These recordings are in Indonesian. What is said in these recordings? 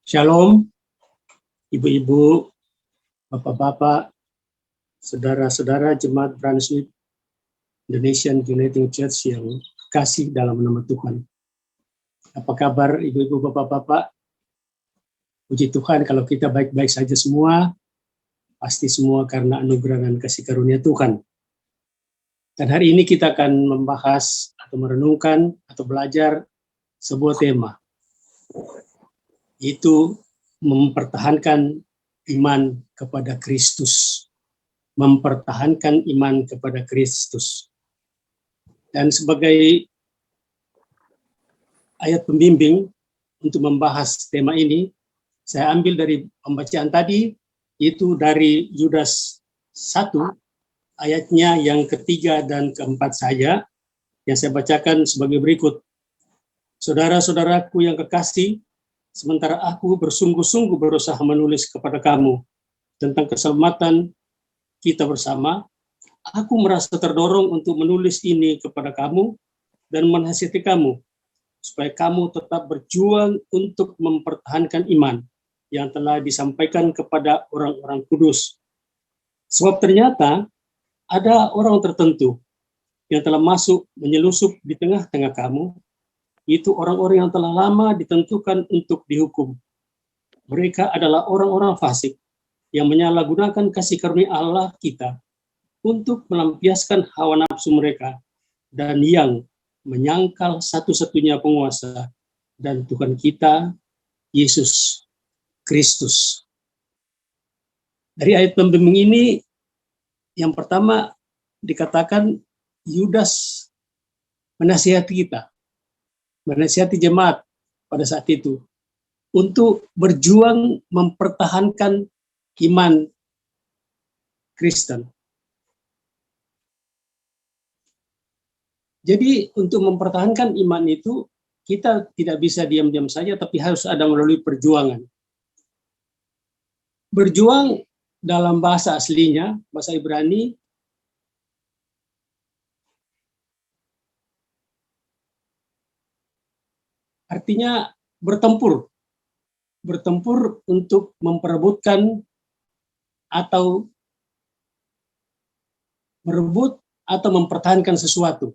Shalom, ibu-ibu, bapak-bapak, saudara-saudara jemaat Brunswick Indonesian Uniting Church yang kasih dalam nama Tuhan. Apa kabar ibu-ibu, bapak-bapak? Puji Tuhan kalau kita baik-baik saja semua, pasti semua karena anugerah dan kasih karunia Tuhan. Dan hari ini kita akan membahas atau merenungkan atau belajar sebuah tema, yaitu mempertahankan iman kepada Kristus. Mempertahankan iman kepada Kristus. Dan sebagai ayat pembimbing untuk membahas tema ini, saya ambil dari pembacaan tadi, itu dari Yudas 1, ayatnya yang ketiga dan keempat saja, yang saya bacakan sebagai berikut. Saudara-saudaraku yang kekasih, sementara aku bersungguh-sungguh berusaha menulis kepada kamu tentang keselamatan kita bersama, aku merasa terdorong untuk menulis ini kepada kamu dan menasihati kamu, supaya kamu tetap berjuang untuk mempertahankan iman yang telah disampaikan kepada orang-orang kudus. Sebab ternyata ada orang tertentu yang telah masuk menyelusup di tengah-tengah kamu, itu orang-orang yang telah lama ditentukan untuk dihukum. Mereka adalah orang-orang fasik yang menyalahgunakan kasih karunia Allah kita untuk melampiaskan hawa nafsu mereka dan yang menyangkal satu-satunya penguasa dan Tuhan kita, Yesus Kristus. Dari ayat pembimbing ini, yang pertama dikatakan Yudas menasihati kita, menasihati jemaat pada saat itu untuk berjuang mempertahankan iman Kristen. Jadi untuk mempertahankan iman itu kita tidak bisa diam-diam saja, tapi harus ada melalui perjuangan. Berjuang dalam bahasa aslinya, bahasa Ibrani, artinya bertempur. Bertempur untuk memperebutkan atau merebut atau mempertahankan sesuatu.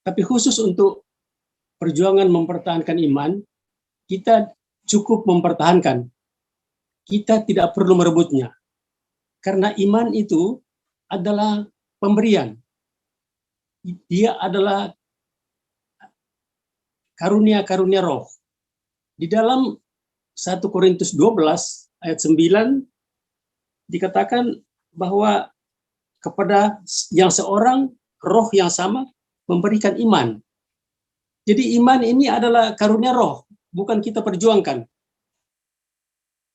Tapi khusus untuk perjuangan mempertahankan iman, kita cukup mempertahankan. Kita tidak perlu merebutnya. Karena iman itu adalah pemberian. Dia adalah karunia-karunia roh. Di dalam 1 Korintus 12 ayat 9 dikatakan bahwa kepada yang seorang roh yang sama memberikan iman. Jadi iman ini adalah karunia roh, bukan kita perjuangkan.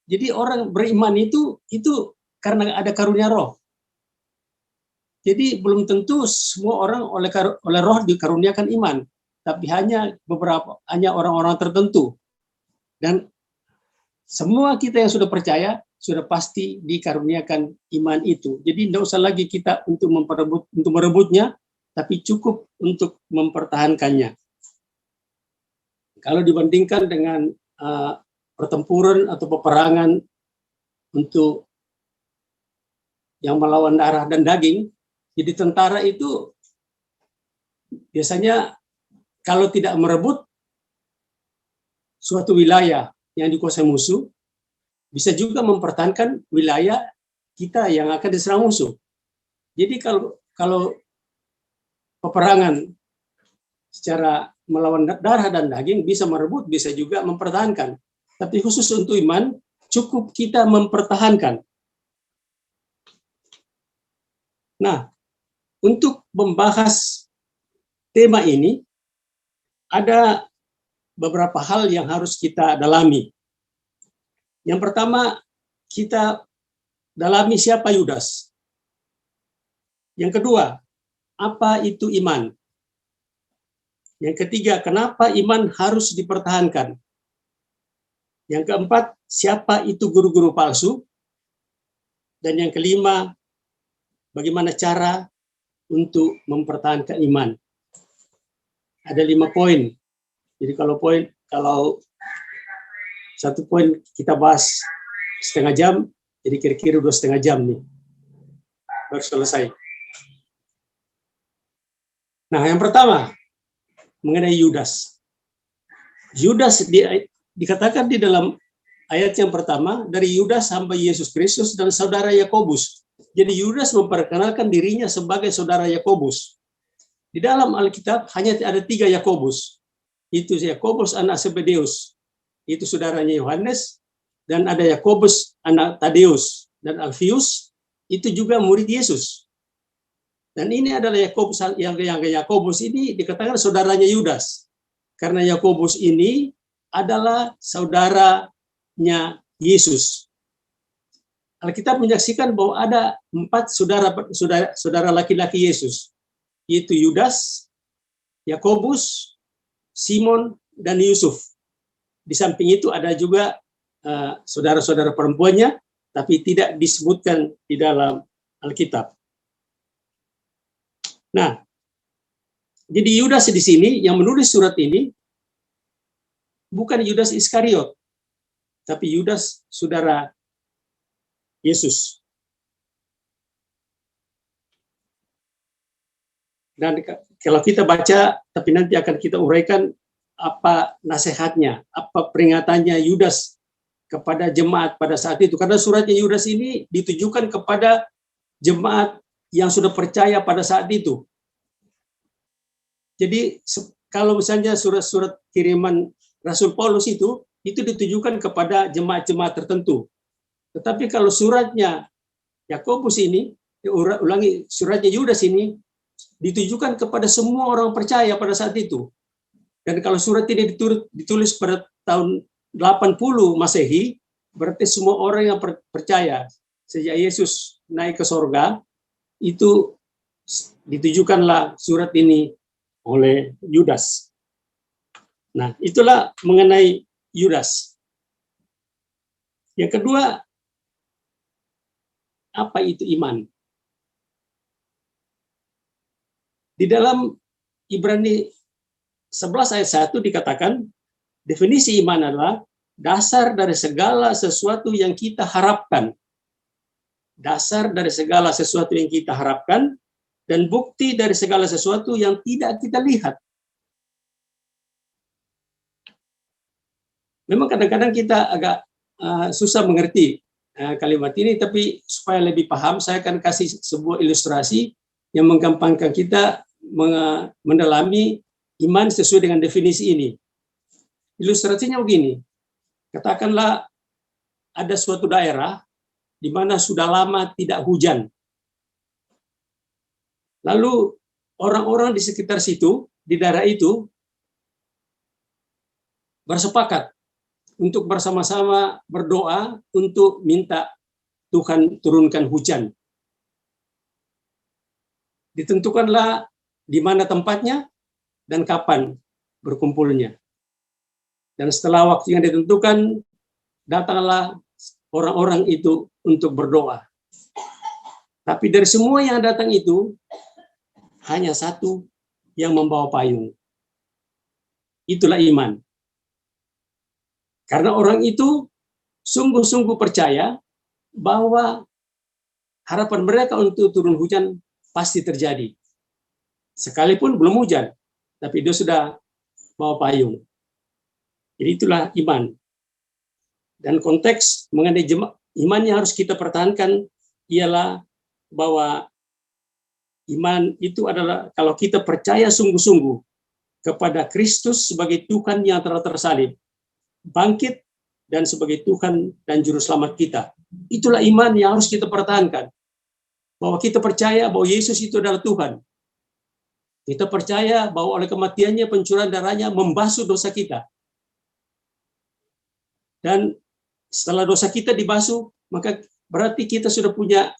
Jadi orang beriman itu karena ada karunia roh. Jadi belum tentu semua orang oleh roh dikaruniakan iman, tapi hanya orang-orang tertentu. Dan semua kita yang sudah percaya sudah pasti dikaruniakan iman itu. Jadi tidak usah lagi kita untuk merebutnya, tapi cukup untuk mempertahankannya. Kalau dibandingkan dengan pertempuran atau peperangan untuk yang melawan darah dan daging, jadi tentara itu biasanya kalau tidak merebut suatu wilayah yang dikuasai musuh, bisa juga mempertahankan wilayah kita yang akan diserang musuh. Jadi kalau peperangan secara melawan darah dan daging bisa merebut, bisa juga mempertahankan. Tapi khusus untuk iman, cukup kita mempertahankan. Nah, untuk membahas tema ini, ada beberapa hal yang harus kita dalami. Yang pertama, kita dalami siapa Yudas. Yang kedua, apa itu iman? Yang ketiga, kenapa iman harus dipertahankan? Yang keempat, siapa itu guru-guru palsu? Dan yang kelima, bagaimana cara untuk mempertahankan iman. Ada 5 poin. Jadi kalau 1 poin kita bahas setengah jam, jadi kira-kira 2,5 jam nih baru selesai. Nah, yang pertama mengenai Yudas. Yudas dikatakan di dalam ayat yang pertama, dari Yudas hamba Yesus Kristus dan saudara Yakobus. Jadi Yudas memperkenalkan dirinya sebagai saudara Yakobus. Di dalam Alkitab hanya ada 3 Yakobus. Itu Yakobus anak Zebedeus, itu saudaranya Yohanes, dan ada Yakobus anak Tadeus, dan Alfius itu juga murid Yesus. Dan ini adalah Yakobus yang Yakobus ini dikatakan saudaranya Yudas. Karena Yakobus ini adalah saudaranya Yesus. Alkitab menyaksikan bahwa ada 4 saudara laki-laki Yesus, yaitu Yudas, Yakobus, Simon, dan Yusuf. Di samping itu ada juga saudara-saudara perempuannya, tapi tidak disebutkan di dalam Alkitab. Nah, jadi Yudas di sini yang menulis surat ini bukan Yudas Iskariot, tapi Yudas saudara Yesus. Dan kalau kita baca, tapi nanti akan kita uraikan apa nasihatnya, apa peringatannya Yudas kepada jemaat pada saat itu. Karena suratnya Yudas ini ditujukan kepada jemaat yang sudah percaya pada saat itu. Jadi kalau misalnya surat-surat kiriman Rasul Paulus itu ditujukan kepada jemaat-jemaat tertentu. Tetapi kalau suratnya Yakobus ini, suratnya Yudas ini ditujukan kepada semua orang percaya pada saat itu. Dan kalau surat ini ditulis pada tahun 80 Masehi, berarti semua orang yang percaya sejak Yesus naik ke sorga, itu ditujukanlah surat ini oleh Yudas. Nah, itulah mengenai Yudas. Yang kedua, apa itu iman? Di dalam Ibrani 11 ayat 1 dikatakan, definisi iman adalah dasar dari segala sesuatu yang kita harapkan. Dasar dari segala sesuatu yang kita harapkan, dan bukti dari segala sesuatu yang tidak kita lihat. Memang kadang-kadang kita agak susah mengerti kalimat ini, tapi supaya lebih paham, saya akan kasih sebuah ilustrasi yang menggampangkan kita mendalami iman sesuai dengan definisi ini. Ilustrasinya begini, katakanlah ada suatu daerah di mana sudah lama tidak hujan. Lalu orang-orang di sekitar situ, di daerah itu, bersepakat untuk bersama-sama berdoa untuk minta Tuhan turunkan hujan. Ditentukanlah di mana tempatnya dan kapan berkumpulnya. Dan setelah waktu yang ditentukan, datanglah orang-orang itu untuk berdoa. Tapi dari semua yang datang itu, hanya satu yang membawa payung. Itulah iman. Karena orang itu sungguh-sungguh percaya bahwa harapan mereka untuk turun hujan pasti terjadi. Sekalipun belum hujan, tapi dia sudah bawa payung. Jadi itulah iman. Dan konteks mengenai iman yang harus kita pertahankan ialah bahwa iman itu adalah kalau kita percaya sungguh-sungguh kepada Kristus sebagai Tuhan yang telah tersalib, bangkit, dan sebagai Tuhan dan Juru Selamat kita. Itulah iman yang harus kita pertahankan. Bahwa kita percaya bahwa Yesus itu adalah Tuhan. Kita percaya bahwa oleh kematiannya, pencurahan darahnya membasuh dosa kita. Dan setelah dosa kita dibasuh, maka berarti kita sudah punya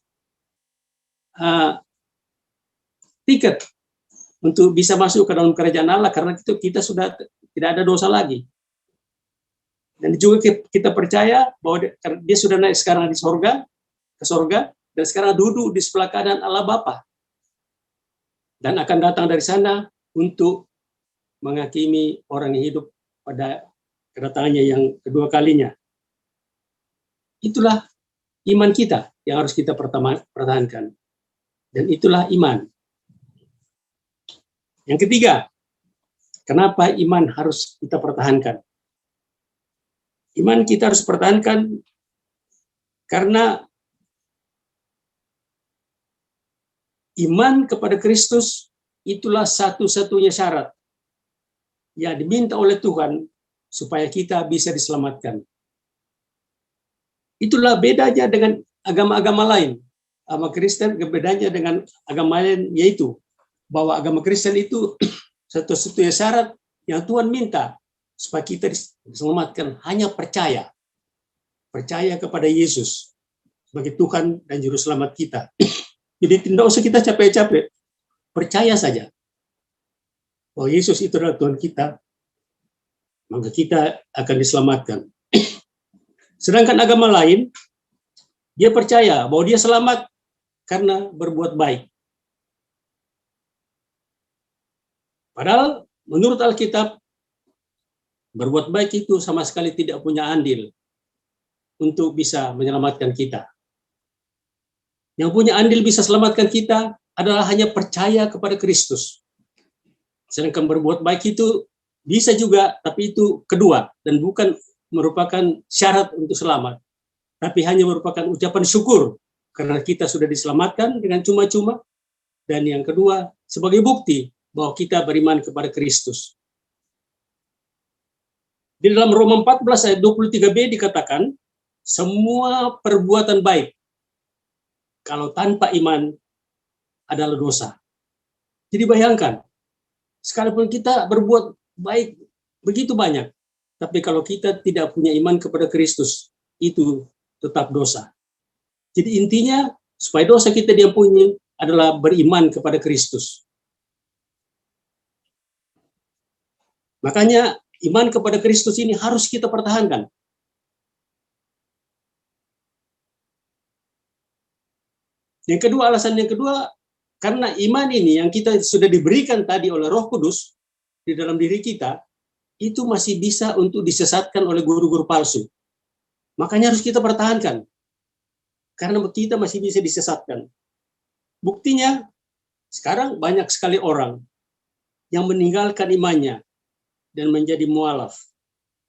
tiket untuk bisa masuk ke dalam kerajaan Allah, karena itu kita sudah tidak ada dosa lagi. Dan juga kita percaya bahwa dia sudah naik sekarang ke sorga, dan sekarang duduk di sebelah kanan Allah Bapa. Dan akan datang dari sana untuk menghakimi orang yang hidup pada kedatangannya yang kedua kalinya. Itulah iman kita yang harus kita pertahankan. Dan itulah iman. Yang ketiga, kenapa iman harus kita pertahankan? Iman kita harus pertahankan karena iman kepada Kristus itulah satu-satunya syarat yang diminta oleh Tuhan supaya kita bisa diselamatkan. Itulah bedanya dengan agama-agama lain. Agama Kristen bedanya dengan agama lain, yaitu bahwa agama Kristen itu satu-satunya syarat yang Tuhan minta supaya kita diselamatkan hanya percaya. Percaya kepada Yesus sebagai Tuhan dan Juru Selamat kita. Jadi tidak usah kita capek-capek. Percaya saja bahwa Yesus itu adalah Tuhan kita, maka kita akan diselamatkan. Sedangkan agama lain, dia percaya bahwa dia selamat karena berbuat baik. Padahal menurut Alkitab, berbuat baik itu sama sekali tidak punya andil untuk bisa menyelamatkan kita. Yang punya andil bisa selamatkan kita adalah hanya percaya kepada Kristus. Sedangkan berbuat baik itu bisa juga, tapi itu kedua dan bukan merupakan syarat untuk selamat. Tapi hanya merupakan ucapan syukur karena kita sudah diselamatkan dengan cuma-cuma. Dan yang kedua, sebagai bukti bahwa kita beriman kepada Kristus. Di dalam Roma 14 ayat 23b dikatakan, semua perbuatan baik kalau tanpa iman adalah dosa. Jadi bayangkan, sekalipun kita berbuat baik begitu banyak, tapi kalau kita tidak punya iman kepada Kristus, itu tetap dosa. Jadi intinya, supaya dosa kita diampuni adalah beriman kepada Kristus. Makanya iman kepada Kristus ini harus kita pertahankan. Alasan yang kedua, karena iman ini yang kita sudah diberikan tadi oleh Roh Kudus di dalam diri kita, itu masih bisa untuk disesatkan oleh guru-guru palsu. Makanya harus kita pertahankan. Karena kita masih bisa disesatkan. Buktinya, sekarang banyak sekali orang yang meninggalkan imannya dan menjadi mualaf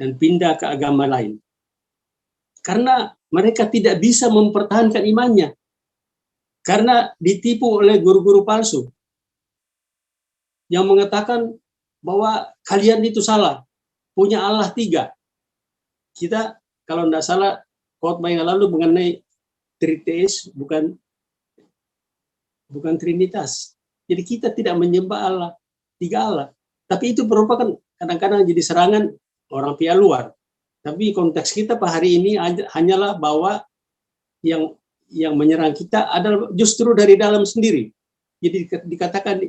dan pindah ke agama lain. Karena mereka tidak bisa mempertahankan imannya. Karena ditipu oleh guru-guru palsu yang mengatakan bahwa kalian itu salah, punya Allah 3. Kita kalau tidak salah khotbah yang lalu mengenai Triteis, bukan Trinitas. Jadi kita tidak menyembah Allah 3 Allah. Tapi itu merupakan kadang-kadang jadi serangan orang pihak luar. Tapi konteks kita pada hari ini hanyalah bahwa yang menyerang kita adalah justru dari dalam sendiri. Jadi dikatakan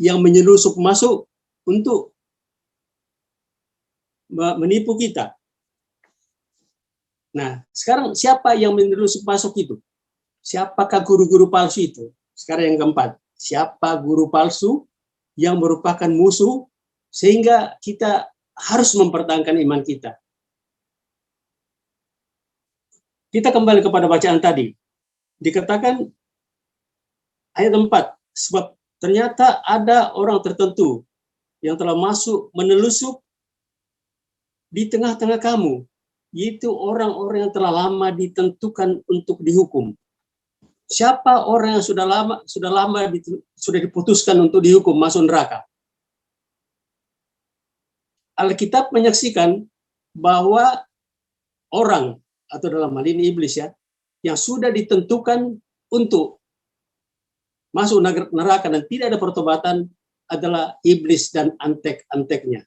yang menyelusup masuk untuk menipu kita. Nah, sekarang siapa yang menyelusup masuk itu? Siapakah guru-guru palsu itu? Sekarang yang keempat, siapa guru palsu yang merupakan musuh sehingga kita harus mempertahankan iman kita? Kita kembali kepada bacaan tadi. Dikatakan ayat 4, sebab ternyata ada orang tertentu yang telah masuk menelusup di tengah-tengah kamu, yaitu orang-orang yang telah lama ditentukan untuk dihukum. Siapa orang yang sudah diputuskan untuk dihukum masuk neraka? Alkitab menyaksikan bahwa orang, atau dalam hal ini iblis ya, yang sudah ditentukan untuk masuk neraka dan tidak ada pertobatan adalah iblis dan antek-anteknya.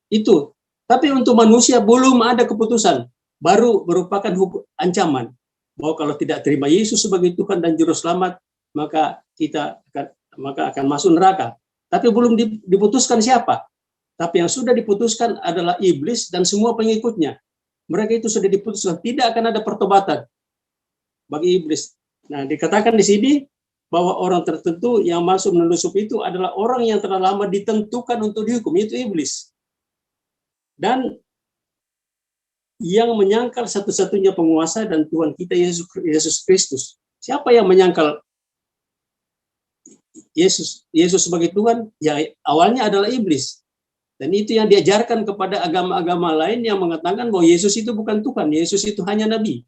Itu. Tapi untuk manusia belum ada keputusan, baru merupakan ancaman bahwa kalau tidak terima Yesus sebagai Tuhan dan Juru Selamat, maka kita akan masuk neraka. Tapi belum diputuskan siapa. Tapi yang sudah diputuskan adalah iblis dan semua pengikutnya. Mereka itu sudah diputuskan tidak akan ada pertobatan bagi iblis. Nah, dikatakan di sini bahwa orang tertentu yang masuk menelusup itu adalah orang yang telah lama ditentukan untuk dihukum, itu iblis. Dan yang menyangkal satu-satunya penguasa dan Tuhan kita Yesus Kristus. Siapa yang menyangkal Yesus sebagai Tuhan? Ya, awalnya adalah iblis. Dan itu yang diajarkan kepada agama-agama lain yang mengatakan bahwa Yesus itu bukan Tuhan, Yesus itu hanya nabi.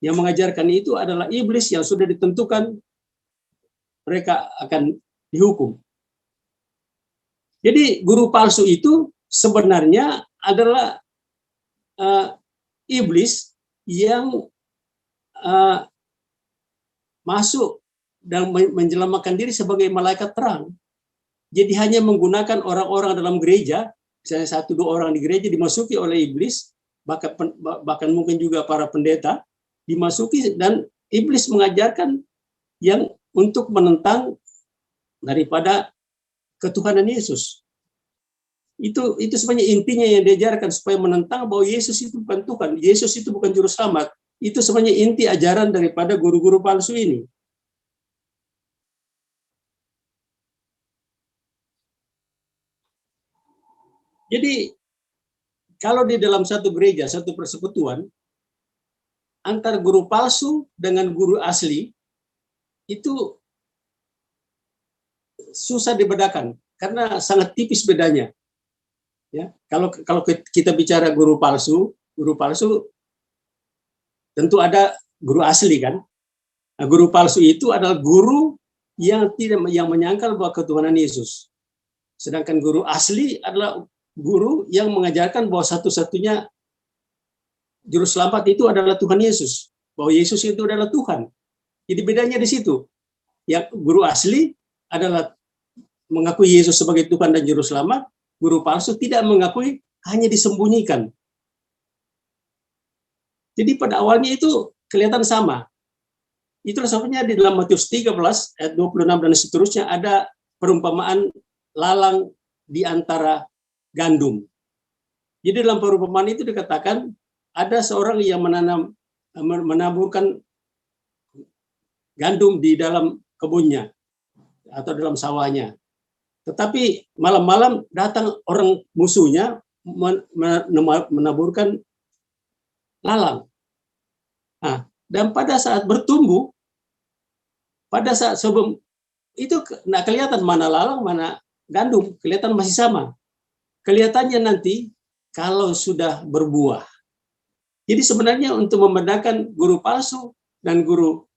Yang mengajarkan itu adalah iblis yang sudah ditentukan mereka akan dihukum. Jadi guru palsu itu sebenarnya adalah iblis yang masuk dan menjelamatkan diri sebagai malaikat terang. Jadi hanya menggunakan orang-orang dalam gereja, misalnya 1-2 orang di gereja dimasuki oleh iblis, bahkan mungkin juga para pendeta dimasuki, dan iblis mengajarkan yang untuk menentang daripada ketuhanan Yesus. Itu sebenarnya intinya yang diajarkan, supaya menentang bahwa Yesus itu bukan Tuhan, Yesus itu bukan juru selamat. Itu sebenarnya inti ajaran daripada guru-guru palsu ini. Jadi kalau di dalam satu gereja, satu persekutuan, antara guru palsu dengan guru asli itu susah dibedakan karena sangat tipis bedanya. Ya, kalau kita bicara guru palsu tentu ada guru asli kan. Nah, guru palsu itu adalah guru yang menyangkal bahwa ketuhanan Yesus. Sedangkan guru asli adalah guru yang mengajarkan bahwa satu-satunya juru selamat itu adalah Tuhan Yesus, bahwa Yesus itu adalah Tuhan. Jadi bedanya di situ. Yang guru asli adalah mengakui Yesus sebagai Tuhan dan juru selamat, guru palsu tidak mengakui, hanya disembunyikan. Jadi pada awalnya itu kelihatan sama. Itulah sebabnya di dalam Matius 13 ayat 26 dan seterusnya ada perumpamaan lalang di antara gandum. Jadi dalam perumpamaan itu dikatakan ada seorang yang menaburkan gandum di dalam kebunnya atau dalam sawahnya. Tetapi malam-malam datang orang musuhnya menaburkan lalang. Nah, dan pada saat bertumbuh, pada saat sebelum itu nggak kelihatan mana lalang, mana gandum, kelihatan masih sama. Kelihatannya nanti kalau sudah berbuah. Jadi sebenarnya untuk membedakan guru palsu dan guru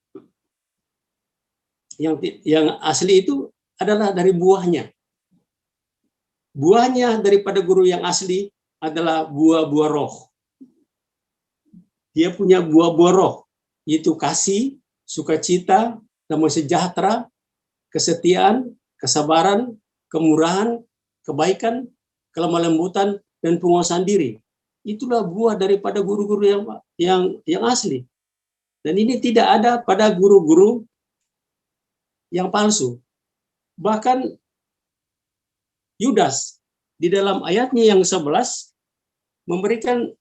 yang asli itu adalah dari buahnya. Buahnya daripada guru yang asli adalah buah-buah roh. Dia punya buah-buah roh, yaitu kasih, sukacita, damai sejahtera, kesetiaan, kesabaran, kemurahan, kebaikan, kelemah lembutan, dan penguasaan diri. Itulah buah daripada guru-guru yang asli. Dan ini tidak ada pada guru-guru yang palsu. Bahkan Yudas di dalam ayatnya yang 11 memberikan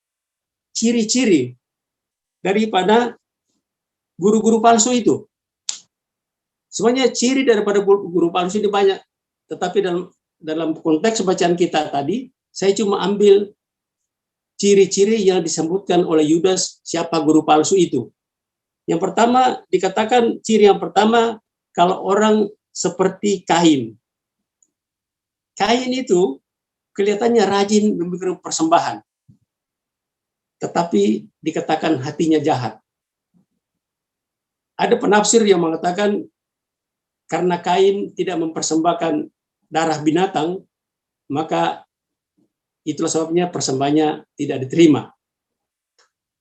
ciri-ciri daripada guru-guru palsu itu. Sebenarnya ciri daripada guru palsu ini banyak, tetapi dalam konteks bacaan kita tadi, saya cuma ambil ciri-ciri yang disebutkan oleh Yudas siapa guru palsu itu. Yang pertama dikatakan, ciri yang pertama, kalau orang seperti Kain. Kain itu kelihatannya rajin memberikan persembahan, tetapi dikatakan hatinya jahat. Ada penafsir yang mengatakan karena Kain tidak mempersembahkan darah binatang, maka itulah sebabnya persembahannya tidak diterima.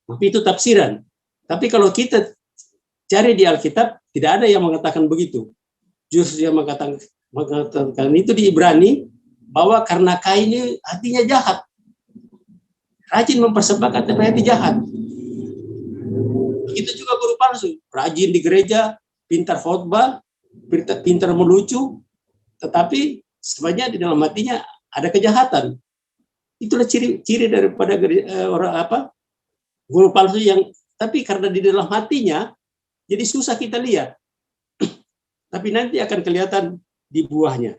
Tapi itu tafsiran. Tapi kalau kita cari di Alkitab, tidak ada yang mengatakan begitu. Justru yang mengatakan itu di Ibrani, bahwa karena Kain ini hatinya jahat. Rajin mempersembahkan tapi hati jahat. Itu juga guru palsu. Rajin di gereja, pintar khotbah, pintar melucu, tetapi sebenarnya di dalam hatinya ada kejahatan. Itulah ciri daripada guru palsu yang, tapi karena di dalam hatinya jadi susah kita lihat. tapi nanti akan kelihatan di buahnya.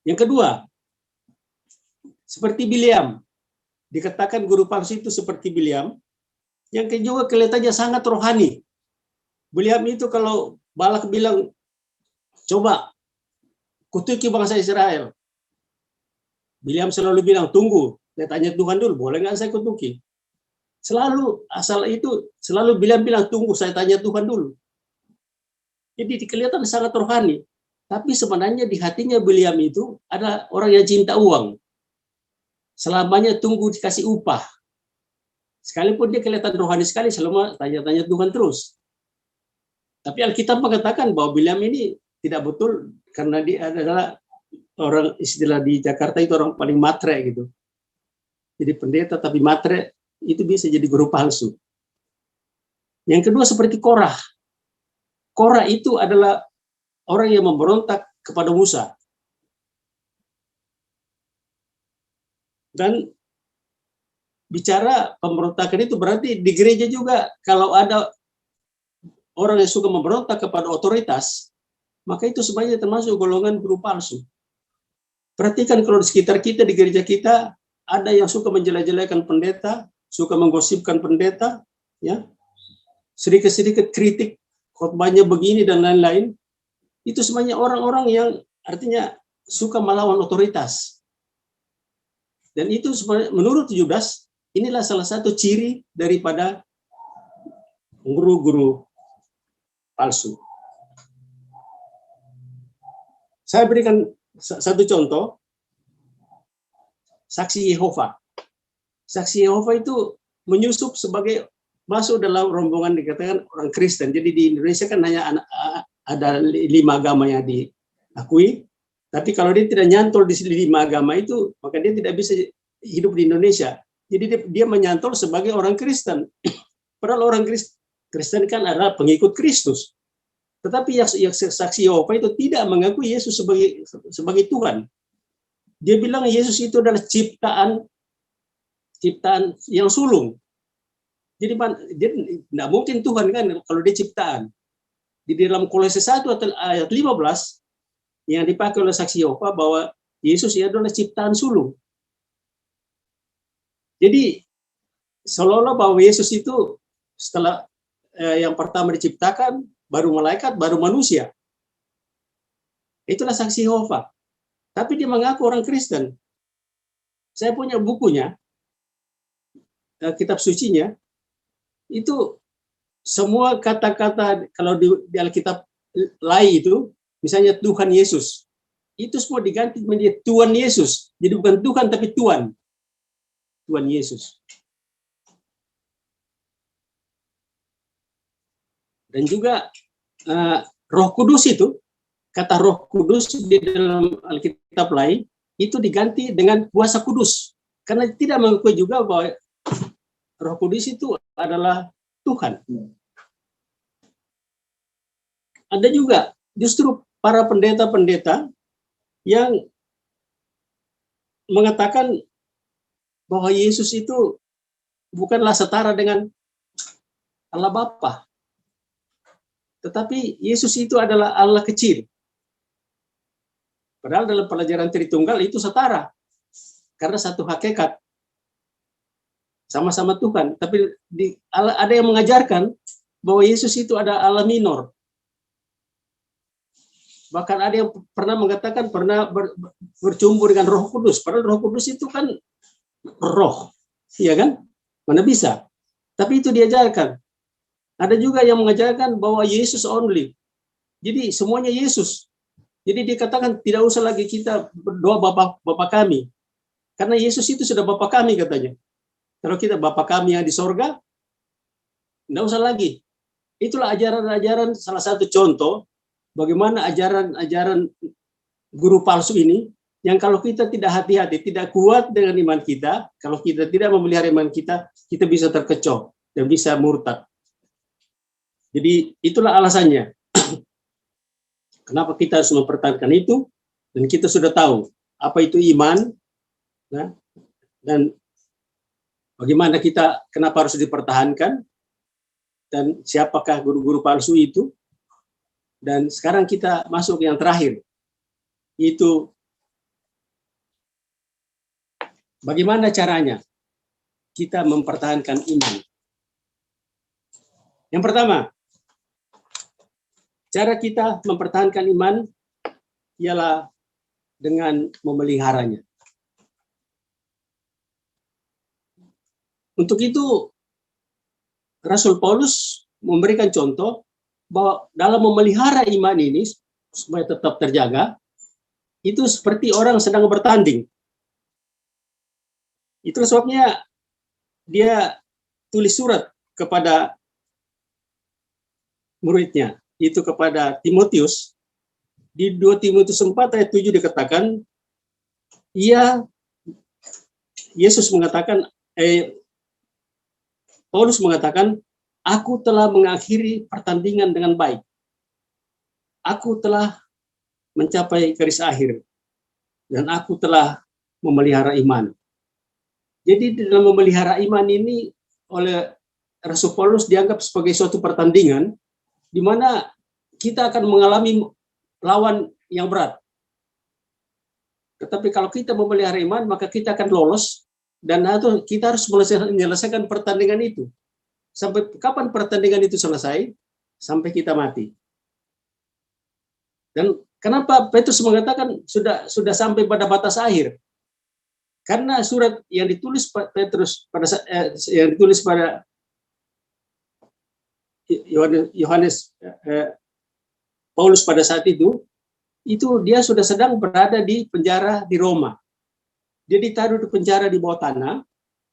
Yang kedua, seperti Bileam. Dikatakan guru palsu itu seperti Bileam. Yang kedua kelihatannya sangat rohani. Bileam itu kalau Balak bilang, coba kutuki bangsa Israel. Bileam selalu bilang, tunggu, saya tanya Tuhan dulu, boleh nggak saya kutuki? Selalu, asal itu, selalu Bileam bilang, tunggu, saya tanya Tuhan dulu. Jadi kelihatan sangat rohani. Tapi sebenarnya di hatinya Bileam itu ada orang yang cinta uang. Selamanya tunggu dikasih upah. Sekalipun dia kelihatan rohani sekali, selama tanya-tanya Tuhan terus. Tapi Alkitab mengatakan bahwa Bileam ini tidak betul karena dia adalah orang, istilah di Jakarta itu orang paling matre gitu. Jadi pendeta tapi matre itu bisa jadi guru palsu. Yang kedua seperti Korah. Korah itu adalah orang yang memberontak kepada Musa. Dan bicara pemberontakan itu berarti di gereja juga kalau ada orang yang suka memberontak kepada otoritas, maka itu sebenarnya termasuk golongan guru palsu. Perhatikan kalau di sekitar kita, di gereja kita, ada yang suka menjelek-jelekan pendeta, suka menggosipkan pendeta, ya, sedikit-sedikit kritik, khotbahnya begini dan lain-lain. Itu semuanya orang-orang yang artinya suka melawan otoritas. Dan itu menurut Yudas, inilah salah satu ciri daripada guru-guru palsu. Saya berikan satu contoh, saksi Yehova. Saksi Yehova itu menyusup sebagai masuk dalam rombongan dikatakan orang Kristen. Jadi di Indonesia kan hanya ada 5 agama yang diakui. Tapi kalau dia tidak nyantol di 5 agama itu, maka dia tidak bisa hidup di Indonesia. Jadi dia menyantol sebagai orang Kristen. Padahal orang Kristen kan adalah pengikut Kristus. Tetapi yang saksi Yehova itu tidak mengakui Yesus sebagai Tuhan. Dia bilang Yesus itu adalah ciptaan yang sulung. Jadi dia tidak mungkin Tuhan kan kalau dia ciptaan. Di dalam Kolose 1 ayat 15 yang dipakai oleh saksi Yehova bahwa Yesus adalah ciptaan sulung. Jadi seolah-olah bahwa Yesus itu setelah yang pertama diciptakan, baru malaikat, baru manusia. Itulah saksi Yehova. Tapi dia mengaku orang Kristen. Saya punya bukunya, kitab sucinya, itu semua kata-kata kalau di Alkitab lain itu, misalnya Tuhan Yesus, itu semua diganti menjadi Tuhan Yesus. Jadi bukan Tuhan tapi Tuhan. Tuhan Yesus. Dan juga Roh Kudus itu, kata Roh Kudus di dalam Alkitab lain, itu diganti dengan kuasa kudus. Karena tidak mengakui juga bahwa Roh Kudus itu adalah Tuhan. Ada juga justru para pendeta-pendeta yang mengatakan bahwa Yesus itu bukanlah setara dengan Allah Bapa. Tetapi Yesus itu adalah Allah kecil. Padahal dalam pelajaran Tritunggal itu setara. Karena satu hakikat. Sama-sama Tuhan. Tapi ada yang mengajarkan bahwa Yesus itu ada Allah minor. Bahkan ada yang pernah mengatakan pernah bercumbu dengan Roh Kudus. Padahal Roh Kudus itu kan roh. Iya kan? Mana bisa? Tapi itu diajarkan. Ada juga yang mengajarkan bahwa Yesus only. Jadi semuanya Yesus. Jadi dikatakan tidak usah lagi kita berdoa Bapa kami. Karena Yesus itu sudah Bapa kami katanya. Kalau kita Bapa kami yang di sorga, tidak usah lagi. Itulah ajaran-ajaran salah satu contoh bagaimana ajaran-ajaran guru palsu ini yang kalau kita tidak hati-hati, tidak kuat dengan iman kita, kalau kita tidak memelihara iman kita, kita bisa terkecoh dan bisa murtad. Jadi itulah alasannya. Kenapa kita harus mempertahankan itu, dan kita sudah tahu apa itu iman, nah, dan bagaimana kenapa harus dipertahankan, dan siapakah guru-guru palsu itu. Dan sekarang kita masuk yang terakhir, itu bagaimana caranya kita mempertahankan iman. Yang pertama, cara kita mempertahankan iman ialah dengan memeliharanya. Untuk itu, Rasul Paulus memberikan contoh bahwa dalam memelihara iman ini supaya tetap terjaga, itu seperti orang sedang bertanding. Itu sebabnya dia tulis surat kepada muridnya, itu kepada Timotius. Di 2 Timotius 4 ayat 7 dikatakan, Yesus mengatakan, Paulus mengatakan, aku telah mengakhiri pertandingan dengan baik. Aku telah mencapai garis akhir. Dan aku telah memelihara iman. Jadi dalam memelihara iman ini oleh Rasul Paulus dianggap sebagai suatu pertandingan di mana kita akan mengalami lawan yang berat. Tetapi kalau kita memelihara iman, maka kita akan lolos dan kita harus menyelesaikan pertandingan itu. Sampai kapan pertandingan itu selesai? Sampai kita mati. Dan kenapa Petrus mengatakan sudah sampai pada batas akhir? Karena surat yang ditulis Petrus yang ditulis pada Paulus pada saat itu dia sudah sedang berada di penjara di Roma. Dia ditaruh di penjara di bawah tanah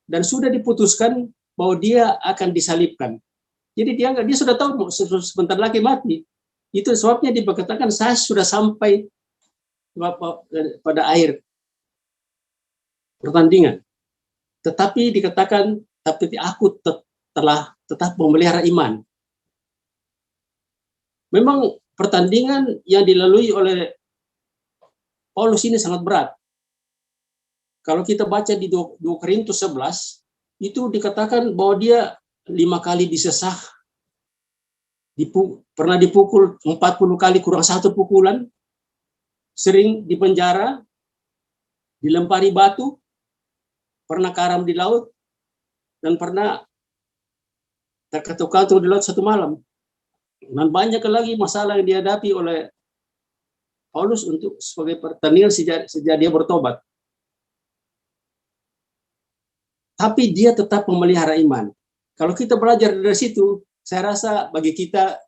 dan sudah diputuskan bahwa dia akan disalibkan. Jadi dia sudah tahu sebentar lagi mati. Itu sebabnya dikatakan saya sudah sampai pada akhir pertandingan. Tetapi dikatakan, tapi aku telah tetap memelihara iman. Memang pertandingan yang dilalui oleh Paulus ini sangat berat. Kalau kita baca di 2 Korintus 11, itu dikatakan bahwa dia 5 kali disesah, pernah dipukul 40 kali kurang 1 pukulan, sering dipenjara, dilempari batu, pernah karam di laut, dan pernah terketuk-ketuk di laut 1 malam. Dan banyak lagi masalah yang dihadapi oleh Paulus untuk sebagai pertandingan sejak dia bertobat. Tapi dia tetap memelihara iman. Kalau kita belajar dari situ, saya rasa bagi kita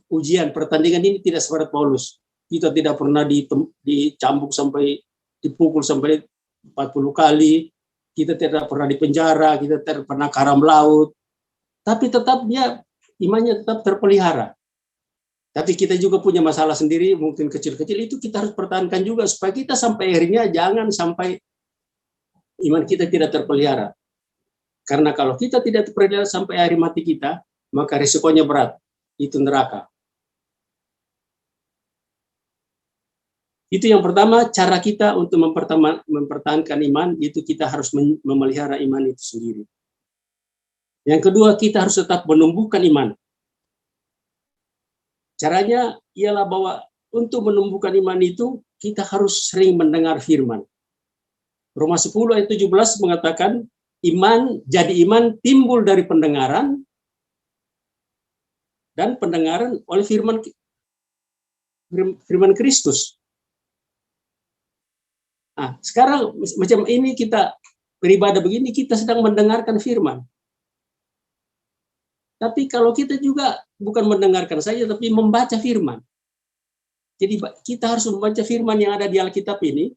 ujian pertandingan ini tidak seperti Paulus. Kita tidak pernah dicambuk sampai dipukul sampai 40 kali. Kita tidak pernah dipenjara, kita tidak pernah karam laut. Tapi tetap imannya tetap terpelihara. Tapi kita juga punya masalah sendiri, mungkin kecil-kecil, itu kita harus pertahankan juga supaya kita sampai akhirnya jangan sampai iman kita tidak terpelihara. Karena kalau kita tidak terpelihara sampai akhir mati kita, maka risikonya berat, itu neraka. Itu yang pertama, cara kita untuk mempertahankan iman, itu kita harus memelihara iman itu sendiri. Yang kedua, kita harus tetap menumbuhkan iman. Caranya ialah bahwa untuk menumbuhkan iman itu, kita harus sering mendengar firman. Roma 10 ayat 17 mengatakan, jadi iman timbul dari pendengaran, dan pendengaran oleh firman Kristus. Nah, sekarang macam ini kita beribadah begini, kita sedang mendengarkan firman. Tapi kalau kita juga bukan mendengarkan saja, tapi membaca firman. Jadi kita harus membaca firman yang ada di Alkitab ini,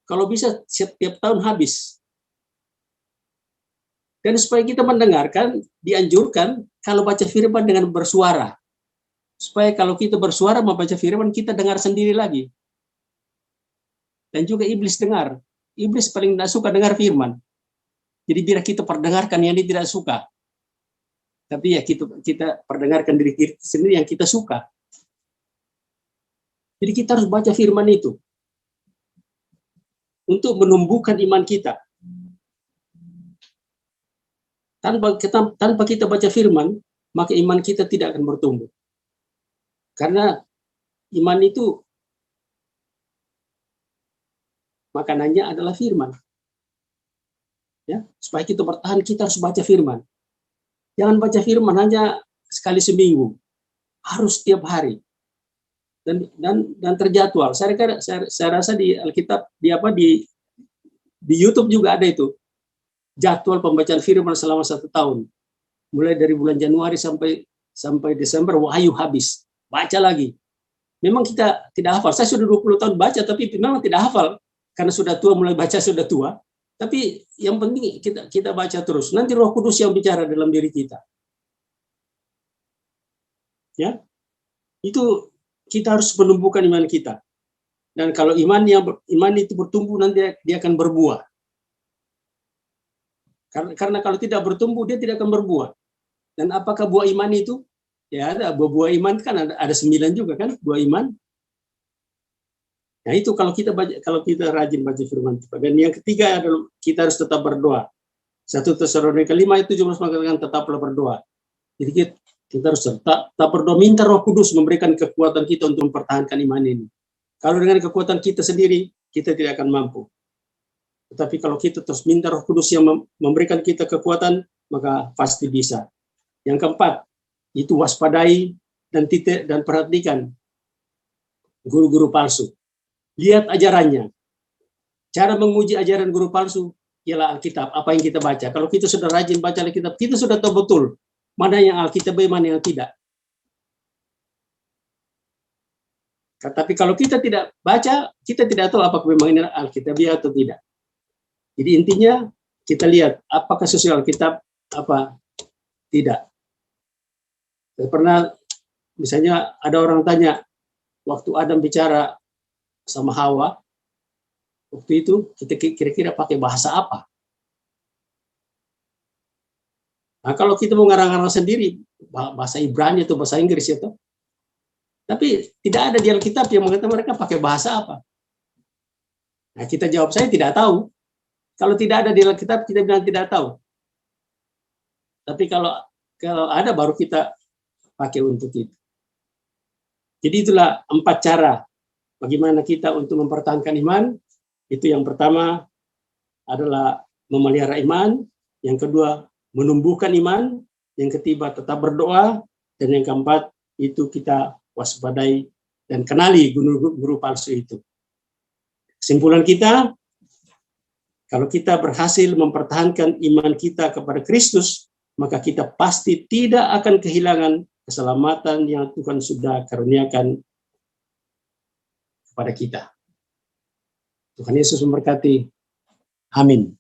kalau bisa setiap tahun habis. Dan supaya kita mendengarkan, dianjurkan kalau baca firman dengan bersuara. Supaya kalau kita bersuara membaca firman, kita dengar sendiri lagi. Dan juga iblis dengar. Iblis paling tidak suka dengar firman. Jadi biar kita perdengarkan yang dia tidak suka. Tapi ya kita perdengarkan diri kita sendiri yang kita suka. Jadi kita harus baca firman itu. Untuk menumbuhkan iman kita. Tanpa kita baca firman, maka iman kita tidak akan bertumbuh. Karena iman itu makanannya adalah firman. Ya, supaya kita bertahan, kita harus baca firman. Jangan baca firman hanya sekali seminggu, harus setiap hari dan terjadwal. Saya rasa di Alkitab di YouTube juga ada itu jadwal pembacaan firman selama 1 tahun, mulai dari bulan Januari sampai Desember. Wahyu habis, baca lagi. Memang kita tidak hafal. Saya sudah 20 tahun baca, tapi memang tidak hafal karena sudah tua, mulai baca sudah tua. Tapi yang penting kita baca terus. Nanti Roh Kudus yang bicara dalam diri kita. Ya, itu kita harus menumbuhkan iman kita. Dan kalau iman itu bertumbuh, nanti dia akan berbuah. Karena kalau tidak bertumbuh, dia tidak akan berbuah. Dan apakah buah iman itu? Ya ada buah iman kan ada 9 juga kan buah iman. Nah itu kalau kita rajin baca firman Tuhan. Dan yang ketiga adalah kita harus tetap berdoa. 1 Tesalonika 5:17 mengatakan tetaplah berdoa. Jadi kita harus tetap berdoa, minta Roh Kudus memberikan kekuatan kita untuk mempertahankan iman ini. Kalau dengan kekuatan kita sendiri, kita tidak akan mampu. Tetapi kalau kita terus minta Roh Kudus yang memberikan kita kekuatan, maka pasti bisa. Yang keempat, itu waspadai dan perhatikan guru-guru palsu. Lihat ajarannya. Cara menguji ajaran guru palsu ialah Alkitab, apa yang kita baca. Kalau kita sudah rajin baca Alkitab, kita sudah tahu betul mana yang Alkitab, mana yang tidak. Tapi kalau kita tidak baca, kita tidak tahu apakah memang ini Alkitabiah atau tidak. Jadi intinya kita lihat apakah sesuai Alkitab, apa tidak. Saya pernah, misalnya ada orang tanya, waktu Adam bicara sama Hawa, waktu itu kita kira-kira pakai bahasa apa? Nah, kalau kita mau ngarang-ngarang sendiri, bahasa Ibrani atau bahasa Inggris itu, tapi tidak ada di Alkitab yang mengatakan mereka pakai bahasa apa. Nah, kita jawab, saya tidak tahu. Kalau tidak ada di Alkitab, kita bilang tidak tahu. Tapi kalau ada, baru kita pakai untuk itu. Jadi itulah 4 cara bagaimana kita untuk mempertahankan iman. Itu yang pertama adalah memelihara iman, yang kedua menumbuhkan iman, yang ketiga tetap berdoa, dan yang keempat itu kita waspadai dan kenali guru palsu itu. Kesimpulan kita, kalau kita berhasil mempertahankan iman kita kepada Kristus, maka kita pasti tidak akan kehilangan keselamatan yang Tuhan sudah karuniakan kepada kita. Tuhan Yesus memberkati. Amin.